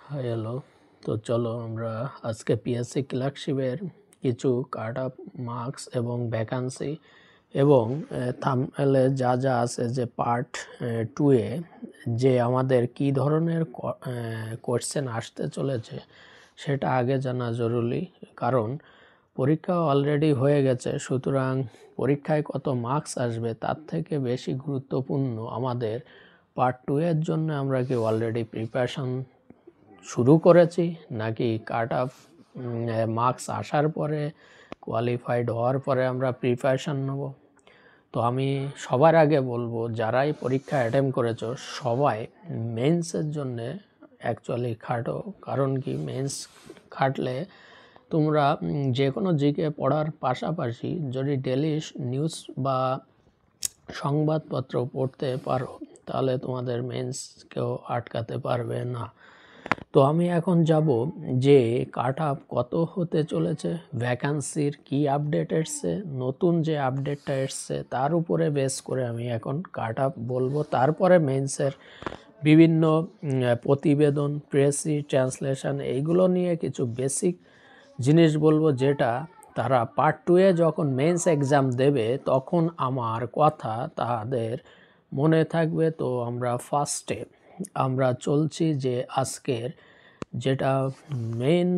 Hi hello. তো চলো আমরা আজকে পিএসসি ক্লার্কশিপের কিছু কাট অফ মার্কস এবং ভ্যাকান্সি এবং থাম্বনেলে যা যা আছে যে পার্ট 2-এ যে আমাদের কি ধরনের কোয়েশ্চেন আসতে চলেছে সেটা আগে জানা জরুরি, কারণ পরীক্ষা অলরেডি হয়ে গেছে। সুতরাং পরীক্ষায় কত মার্কস আসবে তার থেকে বেশি গুরুত্বপূর্ণ আমাদের পার্ট 2-এর জন্য আমরা কি অলরেডি প্রিপারেশন শুরু করেছি নাকি কাট অফ মার্কস আসার পরে কোয়ালিফাইড হওয়ার পরে আমরা প্রিপারেশান নেব। তো আমি সবার আগে বলবো, যারাই পরীক্ষা অ্যাটেম্প করেছো সবাই মেন্সের জন্যে অ্যাকচুয়ালি খাটো। কারণ কি, মেন্স খাটলে তোমরা যে কোনো জিকে পড়ার পাশাপাশি যদি ডেলি নিউজ বা সংবাদপত্র পড়তে পারো তাহলে তোমাদের মেন্সকেও আটকাতে পারবে না। তো আমি এখন যাব যে কাট অফ কত হতে চলেছে, ভ্যাকান্সির কি আপডেট এসছে, নতুন যে আপডেটটা এসছে তার উপরে বেস করে আমি এখন কাট অফ বলবো। তারপরে মেন্সের বিভিন্ন প্রতিবেদন, প্রেসি, ট্রান্সলেশন এইগুলো নিয়ে কিছু বেসিক জিনিস বলবো, যেটা তারা পার্ট 2-এ যখন মেন্স এক্সাম দেবে তখন আমার কথা তাদের মনে থাকবে। তো আমরা ফার্স্টে আমরা চলছি যে আজকের যেটা মেইন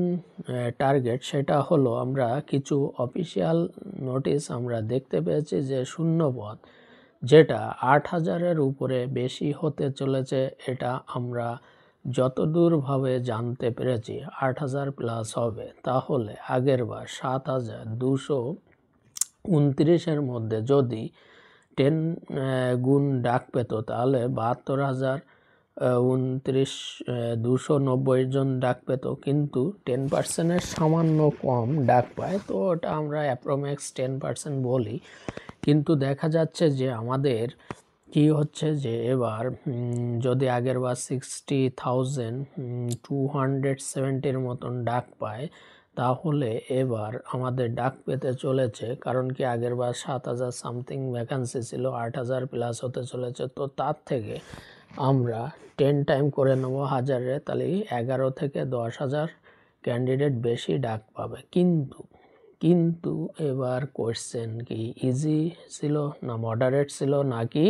টার্গেট সেটা হলো, আমরা কিছু অফিসিয়াল নোটিশ আমরা দেখতে পেয়েছি যে শূন্যপদ যেটা 8,000-এর উপরে বেশি হতে চলেছে। এটা আমরা যতদূরভাবে জানতে পেরেছি 8,000 প্লাস হবে। তাহলে আগের বার 7,229-এর মধ্যে যদি 10 গুণ ডাক পেত তাহলে 72,29 জন ডাক পেত, কিন্তু 10%-এর সামান্য কম ডাক পায়। তো ওটা আমরা অ্যাপ্রোম্যাক্স 10% বলি। কিন্তু দেখা যাচ্ছে যে আমাদের কি হচ্ছে যে এবার যদি আগের বার 60,270-র মতন ডাক পায় তাহলে এবার আমাদের ডাক পেতে চলেছে, কারণ কি আগের বার 7,000 সামথিং ভ্যাকান্সি ছিল, 8,000 প্লাস হতে চলেছে। তো তার থেকে আমরা 10 টাইম করে নেব 1,000-এ, তাহলে 11 থেকে 10,000 ক্যান্ডিডেট বেশি ডাক পাবে। কিন্তু এবার কোয়েশ্চেন কি ইজি ছিল না মডারেট ছিল নাকি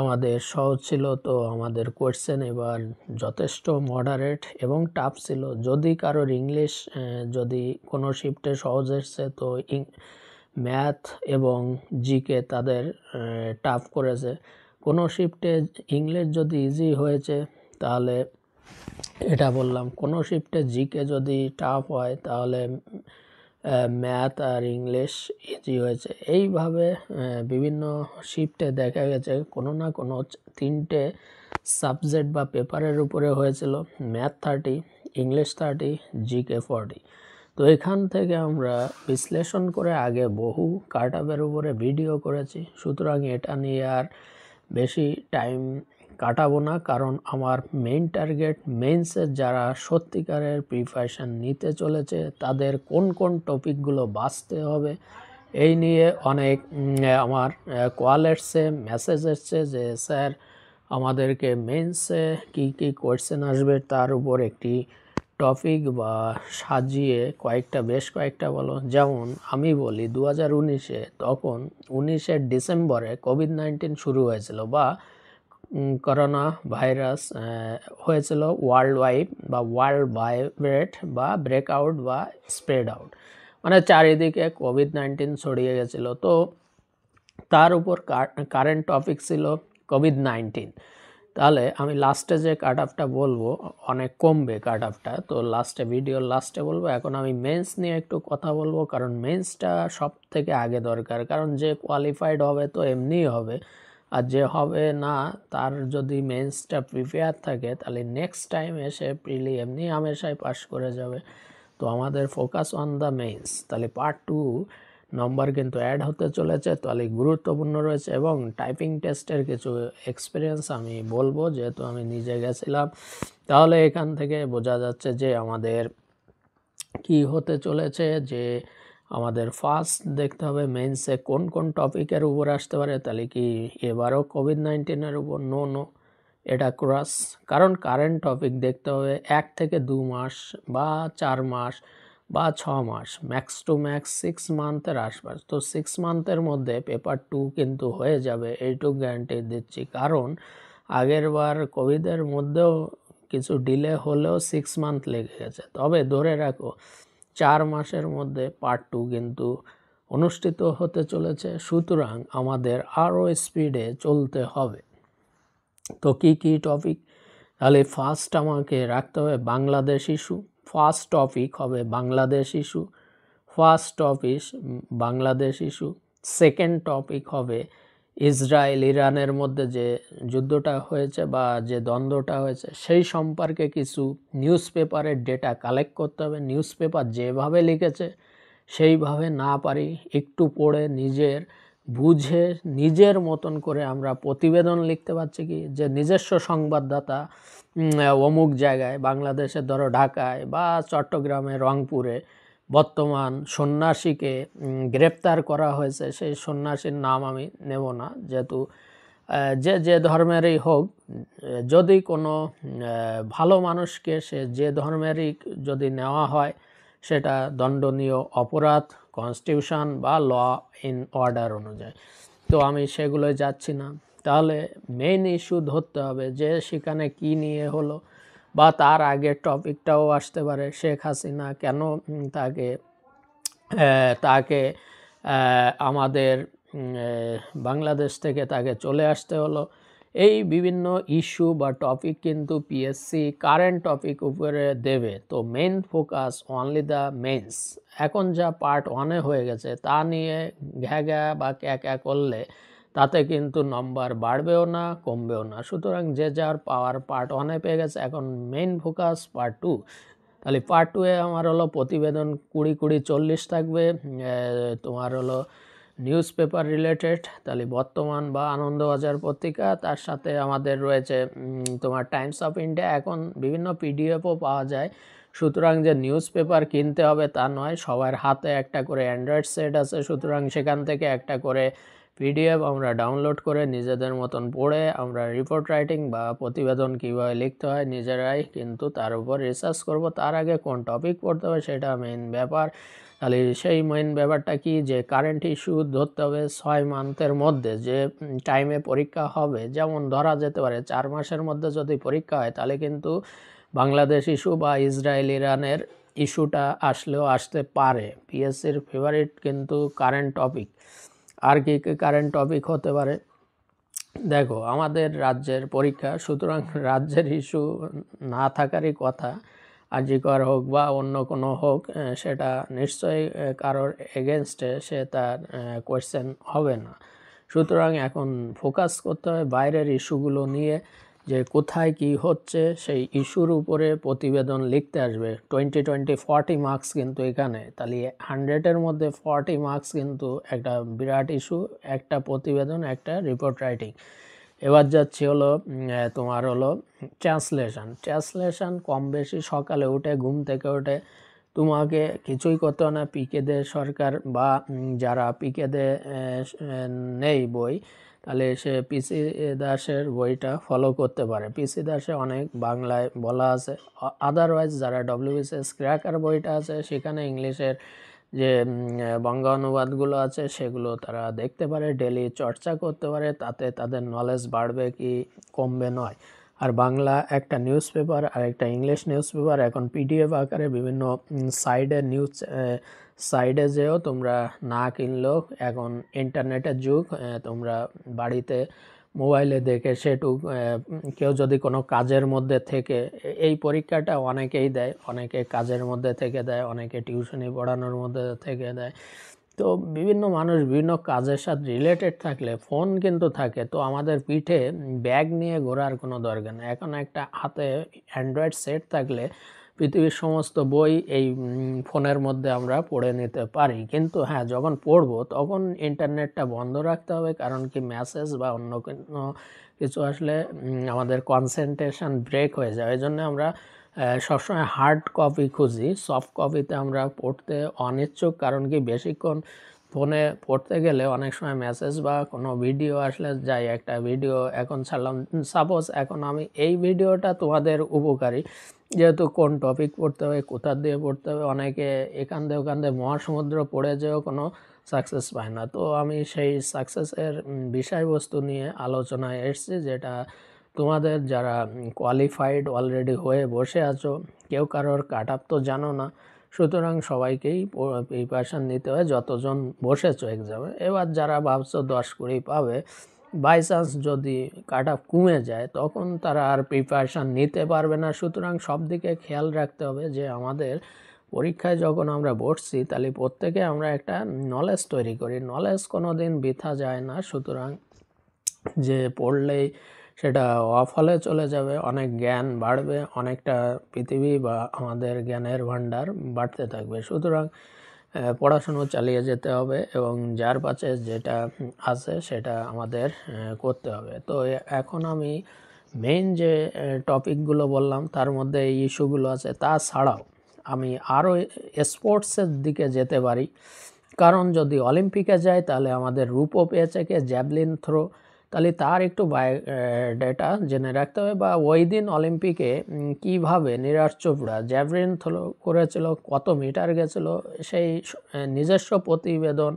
আমাদের সহজ ছিল? তো আমাদের কোয়েশ্চেন এবার যথেষ্ট মডারেট এবং টাফ ছিল। যদি কারোর ইংলিশ যদি কোনো শিফটে সহজ এসছে তো ম্যাথ এবং জিকে তাদের টাফ করেছে। কোনো শিফটে ইংলিশ যদি ইজি হয়েছে তাহলে এটা বললাম, কোনো শিফটে জিকে যদি টাফ হয় তাহলে ম্যাথ আর ইংলিশ ইজি হয়েছে। এইভাবে বিভিন্ন শিফটে দেখা গেছে কোনো না কোনো 3টে সাবজেক্ট বা পেপারের উপরে হয়েছিল, ম্যাথ 30, ইংলিশ 30, জিকে 40। তো এখান থেকে আমরা বিশ্লেষণ করে আগে বহু কাট অফের উপরে ভিডিও করেছি, সুতরাং এটা নিয়ে আর বেশি টাইম কাটাবো না। কারণ আমার মেইন টার্গেট মেইনসের যারা সত্যিকারের প্রিপারেশান নিতে চলেছে তাদের কোন কোন টপিকগুলো বাঁচতে হবে এই নিয়ে অনেক আমার কল এসছে, মেসেজ এসছে যে স্যার আমাদেরকে মেইনসে কী কী কোয়েশ্চেন আসবে তার উপর একটি টপিক বা সাজিয়ে বেশ কয়েকটা বলো। যেমন আমি বলি 2019-এ, তখন 19-এর ডিসেম্বরে কোভিড-19 শুরু হয়েছিল বা করোনা ভাইরাস হয়েছিল ওয়ার্ল্ড ওয়াইড বা ওয়ার্ল্ড ভাইব্রেট বা ব্রেকআউট বা স্প্রেড আউট, মানে চারিদিকে কোভিড-19 ছড়িয়ে গেছিল। তো তার উপর কারেন্ট টপিক ছিল কোভিড-19। তাহলে আমি লাস্টে যে কাট অফটা বলবো অনেক কমবে কাট অফটা, তো ভিডিওর লাস্টে বলবো। এখন আমি মেন্স নিয়ে একটু কথা বলবো, কারণ মেন্সটা সব থেকে আগে দরকার। কারণ যে কোয়ালিফাইড হবে তো এমনিই হবে, আর যে হবে না তার যদি মেন্সটা প্রিপেয়ার থাকে তাহলে নেক্সট টাইম এসে প্রিলি এমনি হামেশাই পাস করে যাবে। তো আমাদের ফোকাস অন দ্য মেন্স। তাহলে পার্ট 2 নম্বর কিন্তু অ্যাড হতে চলেছে, তাহলে গুরুত্বপূর্ণ রয়েছে। এবং টাইপিং টেস্টের কিছু এক্সপিরিয়েন্স আমি বলবো, যেহেতু আমি নিজে গেছিলাম। তাহলে এখান থেকে বোঝা যাচ্ছে যে আমাদের কি হতে চলেছে, যে আমাদের ফার্স্ট দেখতে হবে মেন্সে কোন কোন টপিকের উপর আসতে পারে। তাহলে কি এবারও কোভিড-19-এর উপর? নো, এটা ক্রস, কারণ কারেন্ট টপিক দেখতে হবে 1 থেকে 2 মাস বা 4 মাস বা 6 মাস, ম্যাক্স টু ম্যাক্স 6 মান্থের আশপাশ। তো 6 মান্থের মধ্যে পেপার 2 কিন্তু হয়ে যাবে, এইটুকু গ্যারান্টি দিচ্ছি। কারণ আগের বার কোভিডের মধ্যেও কিছু ডিলে হলেও 6 মান্থ লেগে গেছে, তবে ধরে রাখো 4 মাসের মধ্যে পার্ট 2 কিন্তু অনুষ্ঠিত হতে চলেছে। সুতরাং আমাদের আরও স্পিডে চলতে হবে। তো কি টপিক? তাহলে ফার্স্ট আমাকে রাখতে হবে বাংলাদেশ ইস্যু। ফার্স্ট টপিক হবে Bangladesh issue. First topic Bangladesh issue. Second topic হবে ইসরায়েল ইরানের মধ্যে যে যুদ্ধটা হয়েছে বা যে দ্বন্দ্বটা হয়েছে সেই সম্পর্কে কিছু নিউজ পেপারের ডেটা কালেক্ট করতে হবে। নিউজ পেপার যেভাবে লিখেছে সেইভাবে না পারি একটু পড়ে নিজের বুঝে নিজের মতন করে আমরা প্রতিবেদন লিখতে পারছি কি, যে নিজস্ব সংবাদদাতা অমুক জায়গায় বাংলাদেশের ধরো ঢাকায় বা চট্টগ্রামে রংপুরে বর্তমান সন্ন্যাসীকে গ্রেপ্তার করা হয়েছে, সেই সন্ন্যাসীর নাম আমি নেব না, যেহেতু যে ধর্মেরই হোক, যদি কোনো ভালো মানুষকে সে যে ধর্মেরই যদি নেওয়া হয় সেটা দণ্ডনীয় অপরাধ কনস্টিটিউশন বা ল ইন অর্ডার অনুযায়ী। তো আমি সেগুলোয় যাচ্ছি না। তাহলে মেইন ইস্যু ধরতে হবে যে সেখানে কি নিয়ে হলো, বা তার আগের টপিকটাও আসতে পারে, শেখ হাসিনা কেন তাকে আমাদের বাংলাদেশ থেকে তাকে চলে আসতে হলো। এই বিভিন্ন ইস্যু বা টপিক কিন্তু পিএসসি কারেন্ট টপিক উপরে দেবে। তো main focus only the means. এখন যা পার্ট 1-এ হয়ে গেছে তা নিয়ে ঘ্যা বা ক্যা করলে তাতে কিন্তু নম্বর বাড়বেও না কমবেও না। সুতরাং যে যার পাওয়ার পার্ট 1-এ পেয়ে গেছে, এখন মেইন ফোকাস পার্ট 2। তাহলে পার্ট 2-এ আমার হলো প্রতিবেদন 20-40 থাকবে, তোমার হলো নিউজ পেপার রিলেটেড, তাহলে বর্তমান বা আনন্দবাজার পত্রিকা, তার সাথে আমাদের রয়েছে তোমার টাইমস অফ ইন্ডিয়া। এখন বিভিন্ন পিডিএফও পাওয়া যায়। সুতরাং যে নিউজ পেপার কিনতে হবে তা নয়, সবার হাতে একটা করে অ্যান্ড্রয়েড সেট আছে, সুতরাং সেখান থেকে একটা করে পিডিএফ আমরা ডাউনলোড করে নিজেদের মতন পড়ে আমরা রিপোর্ট রাইটিং বা প্রতিবেদন কীভাবে লিখতে হয় নিজেরাই কিন্তু তার উপর রিসার্চ করব। তার আগে কোন টপিক পড়তে হবে সেটা মেইন ব্যাপার। তাহলে সেই মেইন ব্যাপারটা কি, যে কারেন্ট ইস্যু ধরতে হবে 6 মান্থের মধ্যে যে টাইমে পরীক্ষা হবে। যেমন ধরা যেতে পারে 4 মাসের মধ্যে যদি পরীক্ষা হয় তাহলে কিন্তু বাংলাদেশ ইস্যু বা ইসরায়েল ইরানের ইস্যুটা আসলেও আসতে পারে। পিএসসির ফেভারিট কিন্তু কারেন্ট টপিক। আর কি কারেন্ট টপিক হতে পারে? দেখো আমাদের রাজ্যের পরীক্ষা, সুতরাং রাজ্যের ইস্যু না থাকারই কথা। আজিকর হোক বা অন্য কোনো হোক, সেটা নিশ্চয়ই কারোর এগেনস্টে সে তার কোয়েশ্চেন হবে না। সুতরাং এখন ফোকাস করতে হবে বাইরের ইস্যুগুলো নিয়ে, যে কোথায় কি হচ্ছে সেই ইস্যুর উপরে প্রতিবেদন লিখতে আসবে। 20-40 মার্কস কিন্তু এখানে। তাহলে 100-এর মধ্যে 40 মার্কস কিন্তু একটা বিরাট ইস্যু, একটা প্রতিবেদন, একটা রিপোর্ট রাইটিং। এবার যাচ্ছি হলো তোমার হলো ট্রান্সলেশন। কম বেশি সকালে উঠে ঘুম থেকে উঠে তোমাকে কিছুই করতে হয় না। পিকে দে সরকার বা যারা পিকে দে নেই বই, তাহলে সে পিসি দাসের বইটা ফলো করতে পারে। পিসি দাসে অনেক বাংলায় বলা আছে। আদারওয়াইজ যারা ডব্লিউবিসিএস ক্র্যাকার বইটা আছে সেখানে ইংলিশের যে বঙ্গা অনুবাদগুলো আছে সেগুলো তারা দেখতে পারে, ডেলি চর্চা করতে পারে, তাতে তাদের নলেজ বাড়বে কি কমবে নয়। আর বাংলা একটা নিউজ পেপার আর একটা ইংলিশ নিউজ পেপার এখন পিডিএফ আকারে বিভিন্ন সাইডে যেও তোমরা না কিনলেও এখন ইন্টারনেটের যুগ, তোমরা বাড়িতে মোবাইলে দেখে সেটুক কেউ যদি কোনো কাজের মধ্যে থেকে, এই পরীক্ষাটা অনেকেই দেয়, অনেকে কাজের মধ্যে থেকে দেয়, অনেকে টিউশনি পড়ানোর মধ্যে থেকে দেয়। তো বিভিন্ন মানুষ বিভিন্ন কাজের সাথে রিলেটেড থাকলে ফোন কিন্তু থাকে। তো আমাদের পিঠে ব্যাগ নিয়ে ঘোরার কোনো দরকার নেই। এখন একটা হাতে অ্যান্ড্রয়েড সেট থাকলে পৃথিবীর সমস্ত বই এই ফোনের মধ্যে আমরা পড়ে নিতে পারি। কিন্তু হ্যাঁ, যখন পড়বো তখন ইন্টারনেটটা বন্ধ রাখতে হবে, কারণ কি মেসেজ বা অন্য কোনো কিছু আসলে আমাদের কনসেন্ট্রেশন ব্রেক হয়ে যায়। এই জন্য আমরা সবসময় হার্ড কপি খুঁজি, সফট কপিতে আমরা পড়তে অনিচ্ছুক। কারণ কি বেশিক্ষণ ফোনে পড়তে গেলে অনেক সময় মেসেজ বা কোনো ভিডিও আসলে যাই একটা ভিডিও এখন ছাড়লাম, সাপোজ এখন আমি এই ভিডিওটা তোমাদের উপকারী, যেহেতু কোন টপিক পড়তে হবে, কোথা দিয়ে পড়তে হবে, অনেকে এখান দিয়ে ওখান দিয়ে মহাসমুদ্র পড়ে যেও কোনো সাকসেস পায় না। তো আমি সেই সাকসেসের বিষয়বস্তু নিয়ে আলোচনায় এসেছি, যেটা তোমাদের যারা কোয়ালিফাইড অলরেডি হয়ে বসে আছো, কেউ কারোর কাট আপ তো জানো না, সুতরাং সবাইকেই প্রিপারেশান নিতে হয় যতজন বসেছো এক্সামে। এবার যারা ভাবছো 10-20 পাবে, বাই চান্স যদি কাট আপ কমে যায় তখন তারা আর প্রিপারেশান নিতে পারবে না। সুতরাং সব দিকে খেয়াল রাখতে হবে যে আমাদের পরীক্ষায় যখন আমরা বসছি তাহলে প্রত্যেকে আমরা একটা নলেজ তৈরি করি, নলেজ কোনো দিন বৃথা যায় না। সুতরাং যে পড়লেই সেটা অফলে চলে যাবে, অনেক জ্ঞান বাড়বে, অনেকটা পৃথিবী বা আমাদের জ্ঞানের ভাণ্ডার বাড়তে থাকবে। সুতরাং পড়াশুনো চালিয়ে যেতে হবে এবং যার পাশে যেটা আছে সেটা আমাদের করতে হবে। তো এখন আমি মেইন যে টপিকগুলো বললাম তার মধ্যে এই ইস্যুগুলো আছে, তাছাড়াও আমি আরও স্পোর্টসের দিকে যেতে পারি, কারণ যদি অলিম্পিকে যায় তাহলে আমাদের রূপও পেয়েছে কে, জ্যাভলিন থ্রো, তাহলে তার একটু ডেটা জেনে রাখতে হবে। বা ওই দিন অলিম্পিকে কীভাবে নীরজ চোপড়া জ্যাভলিন থ্রো করেছিল, কত মিটার গেছিল, সেই নিজস্ব প্রতিবেদন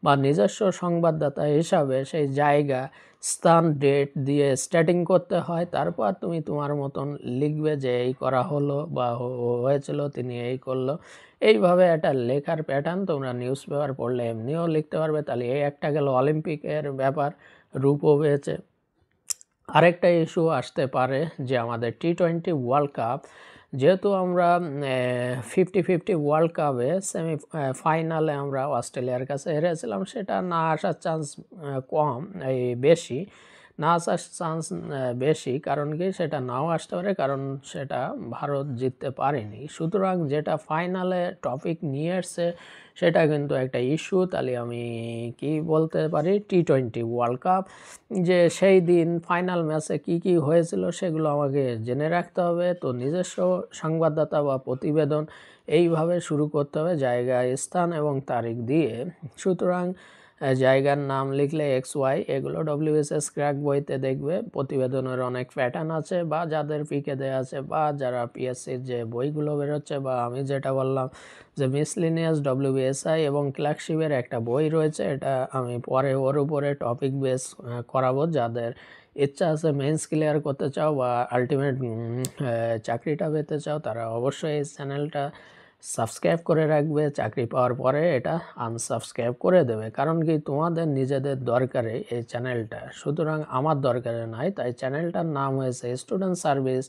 বা নিজস্ব সংবাদদাতা হিসাবে সেই জায়গা, স্থান, ডেট দিয়ে স্টার্টিং করতে হয়। তারপর তুমি তোমার মতন লিখবে যে এই করা হলো বা হয়েছিল, তিনি এই করলো। এইভাবে একটা লেখার প্যাটার্ন তোমরা নিউজ পেপার পড়লে এমনিও লিখতে পারবে। তাহলে এই একটা গেল অলিম্পিকের ব্যাপার, রূপও পেয়েছে। আরেকটা ইস্যু আসতে পারে যে আমাদের T20 ওয়ার্ল্ড কাপ, যেহেতু আমরা 50-50 ওয়ার্ল্ড কাপে ফাইনালে আমরা অস্ট্রেলিয়ার কাছে হেরেছিলাম, সেটা না আসার চান্স কম, এই বেশি না আসার চান্স বেশি। কারণ কি, সেটা নাও আসতে পারে, কারণ সেটা ভারত জিততে পারেনি। সুতরাং যেটা ফাইনালে টপিক নিয়ে এসছে সেটা কিন্তু একটা ইস্যু। তাহলে আমি কি বলতে পারি, T20 ওয়ার্ল্ড কাপ, যে সেই দিন ফাইনাল ম্যাচে কি হয়েছিল সেগুলো আমাকে জেনে রাখতে হবে। তো নিজস্ব সংবাদদাতা বা প্রতিবেদন এইভাবে শুরু করতে হবে, জায়গা, স্থান এবং তারিখ দিয়ে। সুতরাং জায়গার নাম লিখলে XY, এগুলো WBCS ক্র্যাক বইতে দেখবে প্রতিবেদনের অনেক প্যাটার্ন আছে, বা যাদের পিকে দেওয়া আছে, বা যারা পিএসসির যে বইগুলো বেরোচ্ছে, বা আমি যেটা বললাম যে মিসলিনিয়াস WBSI এবং ক্লার্কশিপের একটা বই রয়েছে, এটা আমি পরে ওর উপরে টপিক বেস করাবো। যাদের ইচ্ছা আছে মেন্স ক্লিয়ার করতে চাও বা আলটিমেট চাকরিটা পেতে চাও, তারা অবশ্যই এই চ্যানেলটা সাবস্ক্রাইব করে রাখবে। চাকরি পাওয়ার পরে এটা আনসাবস্ক্রাইব করে দেবে, কারণ কি তোমাদের নিজেদের দরকারে এই চ্যানেলটা, সুতরাং আমার দরকারে নাই। তাই চ্যানেলটার নাম হয়েছে স্টুডেন্ট সার্ভিস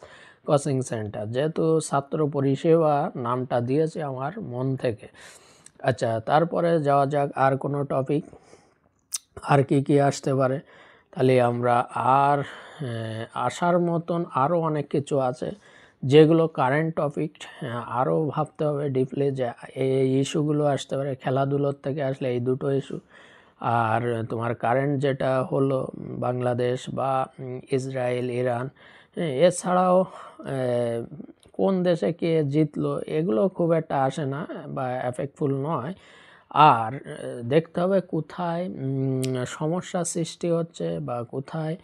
কোচিং সেন্টার, যেহেতু ছাত্র পরিষেবা নামটা দিয়েছে আমার মন থেকে। আচ্ছা, তারপরে যাওয়া যাক আর কোনো টপিক, আর কি আসতে পারে। তাহলে আমরা আর আসার মতন আরও অনেক কিছু আছে যেগুলো কারেন্ট টপিক, আরও ভাবতে হবে ডিপলি যে এই ইস্যুগুলো আসতে পারে। খেলাধুলোর থেকে আসলে এই দুটো ইস্যু, আর তোমার কারেন্ট যেটা হলো বাংলাদেশ বা ইসরায়েল, ইরান, এছাড়াও কোন দেশে কে জিতলো, এগুলো খুব একটা আসে না বা এফেক্টফুল নয়। আর দেখতে হবে কোথায় সমস্যা সৃষ্টি হচ্ছে বা কোথায়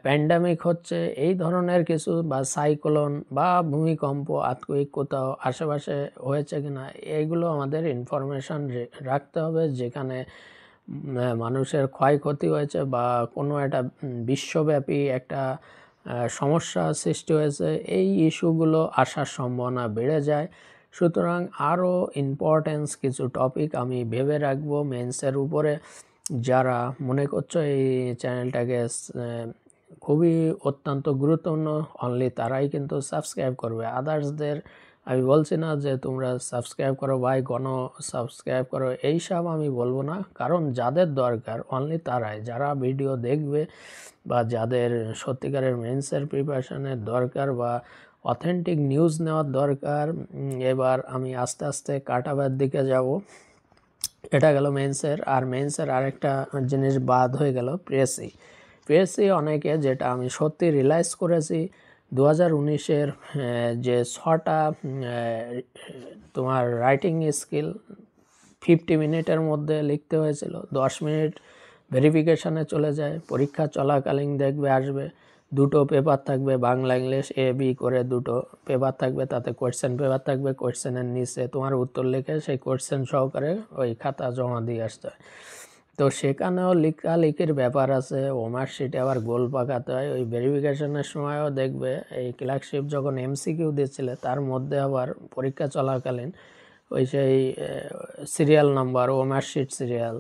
প্যান্ডামিক হচ্ছে, এই ধরনের কিছু, বা সাইক্লোন বা ভূমিকম্প, আর্থকুইক কোথাও আশেপাশে হয়েছে কিনা, এইগুলো আমাদের ইনফরমেশান রাখতে হবে। যেখানে মানুষের ক্ষয়ক্ষতি হয়েছে বা কোনো একটা বিশ্বব্যাপী একটা সমস্যা সৃষ্টি হয়েছে, এই ইস্যুগুলো আসার সম্ভাবনা বেড়ে যায়। সুতরাং আরও ইম্পর্টেন্স কিছু টপিক আমি ভেবে রাখবো মেন্সের উপরে। যারা মনে করছো এই চ্যানেলটাকে খুবই অত্যন্ত গুরুত্বপূর্ণ, অনলি তারাই কিন্তু সাবস্ক্রাইব করবে। আদার্সদের আমি বলছি না যে তোমরা সাবস্ক্রাইব করো ভাই, সাবস্ক্রাইব করো, এইসব আমি বলবো না। কারণ যাদের দরকার অনলি তারাই, যারা ভিডিও দেখবে বা যাদের সত্যিকারের মেন্সের প্রিপারেশনের দরকার বা অথেন্টিক নিউজ নেওয়ার দরকার। এবার আমি আস্তে আস্তে কাটাবার দিকে যাব। এটা গেল মেন্সের। আর মেন্সের আরেকটা জিনিস বাদ হয়ে গেল প্রেসি অনেকে, যেটা আমি সত্যি রিয়েলাইজ করেছি 2019-এর যে 6টা তোমার রাইটিং স্কিল 50 মিনিটের মধ্যে লিখতে হয়েছিল, 10 মিনিট ভেরিফিকেশানে চলে যায়। পরীক্ষা চলাকালীন দেখবে আসবে, 2টো পেপার থাকবে, বাংলা ইংলিশ A B করে 2টো পেপার থাকবে, তাতে কোয়েশ্চেন পেপার থাকবে, কোয়েশ্চেনের নিচে তোমার উত্তর লিখে সেই কোয়েশ্চেন সহকারে ওই খাতা জমা দিয়ে আসতে হয়। তো সেখানেও লেখালেখির ব্যাপার আছে, মার্কশিটে আবার গোল পাকাতে হয়। ওই ভেরিফিকেশনের সময়ও দেখবে এই ক্লার্কশিপ যখন MCQ দিচ্ছিলে তার মধ্যে আবার পরীক্ষা চলাকালীন ওই সেই serial number, marksheet serial,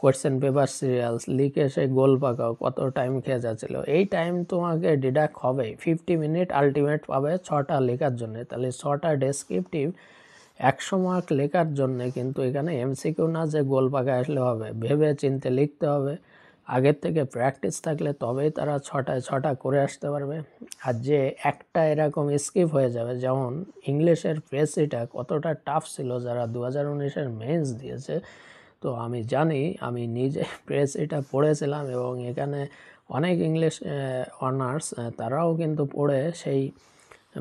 question paper serials লিখে সেই গোল পাকাও কত টাইম খেয়ে যাচ্ছিল। এই টাইম তোমাকে ডিডাক্ট হবে। 50 মিনিট আলটিমেট পাবে 6টা লেখার জন্য। তাহলে 6টা ডেসক্রিপটিভ 100 মার্ক লেখার জন্য, কিন্তু এখানে MCQ না যে গোল পাকায় আসলে হবে, ভেবে চিনতে লিখতে হবে। আগের থেকে প্র্যাকটিস থাকলে তবেই তারা 6টায় 6টা করে আসতে পারবে। আর যে একটা এরকম স্কিপ হয়ে যাবে, যেমন ইংলিশের প্রেসিটা কতটা টাফ ছিল যারা 2019-এর মেন্স দিয়েছে, তো আমি জানি, আমি নিজে প্রেসিটা পড়েছিলাম এবং এখানে অনেক ইংলিশ অনার্স তারাও কিন্তু পড়ে সেই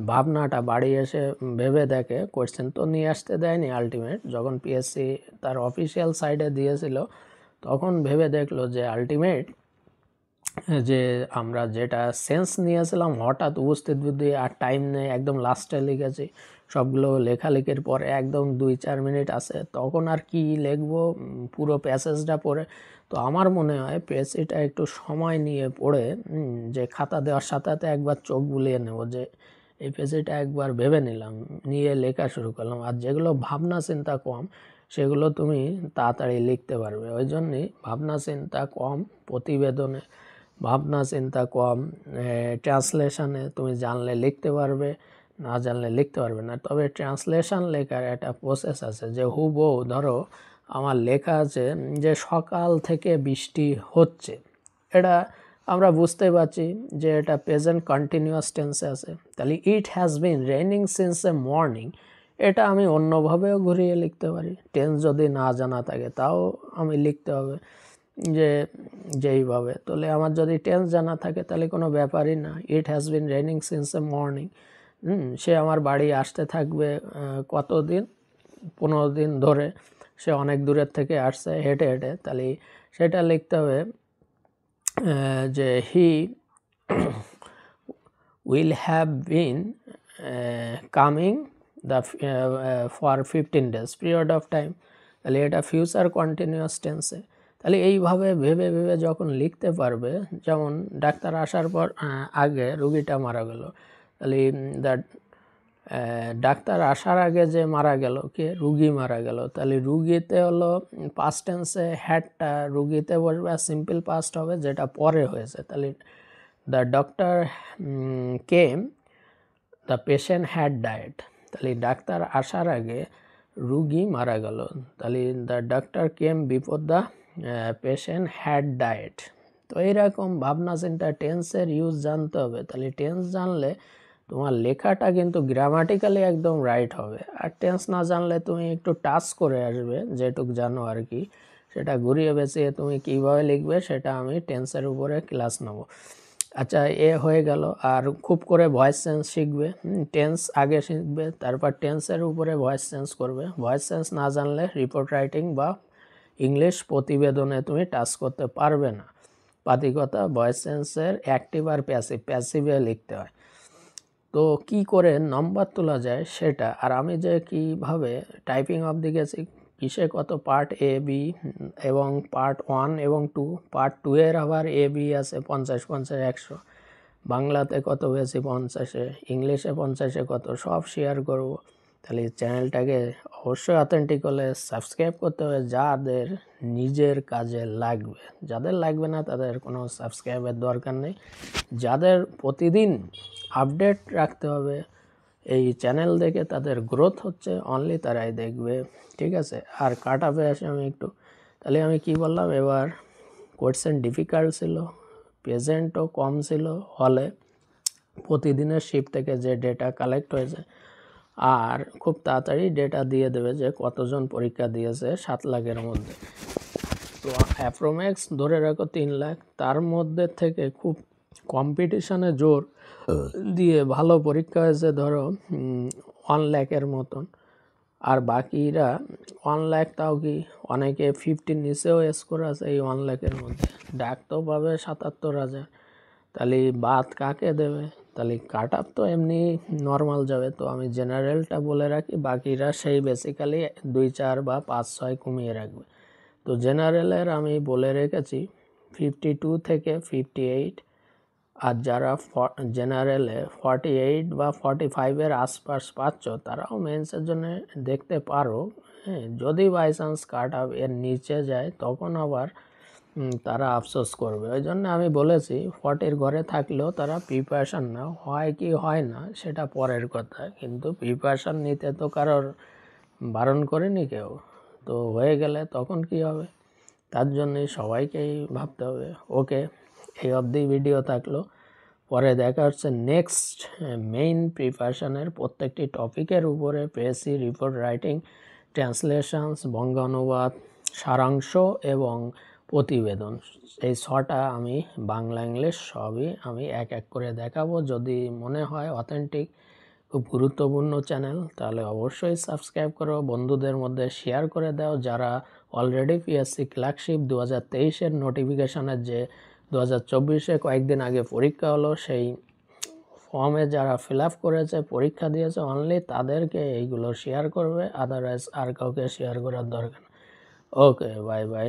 ভাবনাটা বাড়ি এসে ভেবে দেখে। কোয়েশ্চেন তো নিয়ে আসতে দেয়নি, আলটিমেট যখন PSC তার অফিসিয়াল সাইডে দিয়েছিল তখন ভেবে দেখলো যে আলটিমেট যে আমরা যেটা সেন্স নিয়েছিলাম হঠাৎ উপস্থিত বুদ্ধি আর টাইম নেই, একদম লাস্টে লিখেছি, সবগুলো লেখালেখির পরে একদম 2-4 মিনিট আছে, তখন আর কি লিখবো পুরো প্যাসেজটা পড়ে। তো আমার মনে হয় পেজটা একটু সময় নিয়ে পড়ে যে খাতা দেওয়ার সাথে সাথে একবার চোখ বুলিয়ে নেব, যে এই পেজটা একবার ভেবে নিলাম, নিয়ে লেখা শুরু করলাম। আর যেগুলো ভাবনা চিন্তা কম সেগুলো তুমি তাড়াতাড়ি লিখতে পারবে। ওই জন্যই ভাবনা চিন্তা কম প্রতিবেদনে, ভাবনা চিন্তা কম ট্রান্সলেশনে তুমি জানলে লিখতে পারবে, না জানলে লিখতে পারবে না। তবে ট্রান্সলেশন লেখার একটা প্রসেস আছে, যে হুবহু ধরো আমার লেখা আছে যে সকাল থেকে বৃষ্টি হচ্ছে, এটা আমরা বুঝতে পারছি যে এটা প্রেজেন্ট কন্টিনিউয়াস টেন্সে আছে। তাহলে ইট has been raining since a morning, এটা আমি অন্যভাবেও ঘুরিয়ে লিখতে পারি। টেন্স যদি না জানা থাকে তাও আমি লিখতে হবে যে যেইভাবে। তাহলে আমার যদি টেন্স জানা থাকে তাহলে কোনো ব্যাপারই না। It has been raining since a morning, সে আমার বাড়ি আসতে থাকবে কতদিন, 15 দিন ধরে, সে অনেক দূরের থেকে আসছে হেঁটে হেঁটে। তাহলে সেটা লিখতে হবে যে he will have been coming the for 15 days period of time. তাহলে এটা ফিউচার কন্টিনিউয়াস টেন্সে। তাহলে এইভাবে ভেবে ভেবে যখন লিখতে পারবে, যেমন ডাক্তার আসার পর আগে রুগীটা মারা গেল, তাহলে ডাক্তার আসার আগে যে মারা গেল কে, রুগী মারা গেল, তাহলে রুগীতে হলো পাস্ট টেন্সে হ্যাডটা রুগীতে বসবে আর সিম্পল পাস্ট হবে যেটা পরে হয়েছে। তাহলে the doctor came, the patient had died. তাহলে ডাক্তার আসার আগে রুগী মারা গেল, তাহলে the doctor came before the patient had died. তো এইরকম ভাবনা চিন্তা টেন্সের ইউজ জানতে হবে। তাহলে টেন্স জানলে তোমার লেখাটা কিন্তু গ্রামাটিক্যালি একদম রাইট হবে। আর টেন্স না জানলে তুমি একটু টাচ করে আসবে যেটুক জানো আর কি, সেটা ঘুরিয়ে বেঁচিয়ে তুমি কীভাবে লিখবে সেটা আমি টেন্সের উপরে ক্লাস নেব। আচ্ছা, এ হয়ে গেল। আর খুব করে ভয়েস চেঞ্জ শিখবে। টেন্স আগে শিখবে, তারপর টেন্সের উপরে ভয়েস চেঞ্জ করবে। ভয়েস চেঞ্জ না জানলে রিপোর্ট রাইটিং বা ইংলিশ প্রতিবেদনে তুমি টাচ করতে পারবে না। পাতিকতা ভয়েস চেঞ্জের অ্যাক্টিভ আর প্যাসিভ, প্যাসিভে লিখতে হয়। তো কি করে নম্বর তোলা যায় সেটা, আর আমি যে কীভাবে টাইপিং অফ দিকেছি, কিসে কত পার্ট A B এবং পার্ট 1 এবং 2, পার্ট 2 এর আবার A B আছে 50, 50, 100, বাংলাতে কত পেয়েছি 50-এ, ইংলিশে 50-এ কত, সব শেয়ার করব। তাহলে চ্যানেলটাকে অবশ্যই অথেন্টিক হলে সাবস্ক্রাইব করতে হবে যাদের নিজের কাজে লাগবে। যাদের লাগবে না তাদের কোনো সাবস্ক্রাইবের দরকার নেই। যাদের প্রতিদিন আপডেট রাখতে হবে এই চ্যানেল দেখে, তাদের গ্রোথ হচ্ছে, অনলি তারাই দেখবে, ঠিক আছে। আর কাট আপে আসে আমি একটু, তাহলে আমি কি বললাম, এবার কোয়েশ্চেন ডিফিকাল্ট ছিল, প্রেজেন্টও কম ছিল হলে, প্রতিদিনের শিফট থেকে যে ডেটা কালেক্ট হয়েছে, আর খুব তাড়াতাড়ি ডেটা দিয়ে দেবে যে কতজন পরীক্ষা দিয়েছে 7 লাখের মধ্যে। তো অ্যাপ্রোম্যাক্স ধরে রাখো 3 লাখ, তার মধ্যে থেকে খুব কম্পিটিশানে জোর দিয়ে ভালো পরীক্ষা হয়েছে ধরো 1 লাখের মতন। আর বাকিরা 1 লাখ, তাও কি অনেকে 50 নিচেও স্কোর আছে এই 1 লাখের মধ্যে। ডাক তো পাবে 77,000, তাহলে বাদ কাকে দেবে? তাহলে কাট আপ তো এমনি নর্মাল যাবে। তো আমি জেনারেলটা বলে রাখি, বাকিরা সেই বেসিক্যালি 2-4 বা 5-6 কমিয়ে রাখবে। তো জেনারেলের আমি বলে রেখেছি 52 থেকে 58, আর যারা জেনারেলে 48 বা 45-এর আশপাশ পাচ্ছ তারাও মেন্সের জন্য দেখতে পারো। হ্যাঁ, যদি বাই চান্স কাট আপ এর নিচে যায় তখন আবার তারা আফসোস করবে। ওই জন্য আমি বলেছি 40-র ঘরে থাকলেও তারা প্রিপারেশান নাও, হয় কি হয় না সেটা পরের কথা, কিন্তু প্রিপারেশান নিতে তো কারোর বারণ করেনি কেউ। তো হয়ে গেলে তখন কি হবে, তার জন্যই সবাইকেই ভাবতে হবে। ওকে, এই অবধি ভিডিও থাকলো, পরে দেখা হচ্ছে নেক্সট মেইন প্রিপারেশানের প্রত্যেকটি টপিকের উপরে, পিএসসি রিপোর্ট রাইটিং, ট্রান্সলেশনস, বঙ্গানুবাদ, সারাংশ এবং প্রতিবেদন। এই 6টা আমি বাংলা ইংলিশ সবই আমি এক এক করে দেখাবো। যদি মনে হয় অথেন্টিক খুব গুরুত্বপূর্ণ চ্যানেল তাহলে অবশ্যই সাবস্ক্রাইব করো, বন্ধুদের মধ্যে শেয়ার করে দাও। যারা অলরেডি পিএসসি ক্লার্কশিপ 2023-এর নোটিফিকেশানের যে 2024-এ কয়েকদিন আগে পরীক্ষা হলো সেই ফর্মে যারা ফিল আপ করেছে, পরীক্ষা দিয়েছে, অনলি তাদেরকে এইগুলো শেয়ার করবে, আদারওয়াইজ আর কাউকে শেয়ার করার দরকার। ওকে, বাই বাই।